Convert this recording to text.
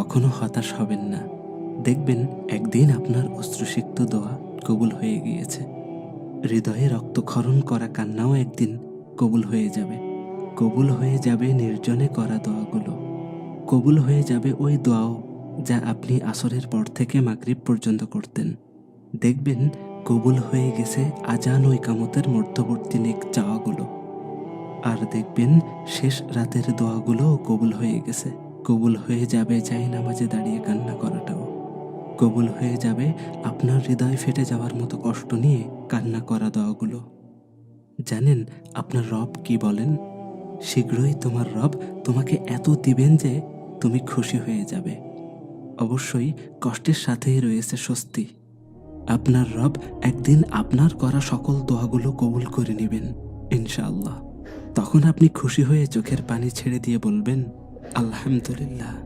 কখনো হতাশ হবেন না। দেখবেন একদিন আপনার অশ্রুসিক্ত দোয়া কবুল হয়ে গিয়েছে। হৃদয়ে রক্তক্ষরণ করা কান্নাও একদিন কবুল হয়ে যাবে। কবুল হয়ে যাবে নির্জনে করা দোয়াগুলো। কবুল হয়ে যাবে ওই দোয়াও যা আপনি আসরের পর থেকে মাগরিব পর্যন্ত করতেন। দেখবেন কবুল হয়ে গেছে আজান ও ইকামতের মধ্যবর্তী নেক চাওয়াগুলো। আর দেখবেন শেষ রাতের দোয়াগুলোও কবুল হয়ে গেছে। কবুল হয়ে যাবে নামাজে দাঁড়িয়ে কান্না করাটাও। কবুল হয়ে যাবে আপনার হৃদয় ফেটে যাওয়ার মতো কষ্ট নিয়ে কান্না করা দোয়াগুলো। জানেন আপনার রব কি বলেন? শীঘ্রই তোমার রব তোমাকে এত দিবেন যে তুমি খুশি হয়ে যাবে। অবশ্যই কষ্টের সাথেই রয়েছে স্বস্তি। আপনার রব একদিন আপনার করা সকল দোয়াগুলো কবুল করে নেবেন ইনশাআল্লাহ। তখন আপনি খুশি হয়ে চোখের পানি ছেড়ে দিয়ে বলবেন, আলহামদুলিল্লাহ।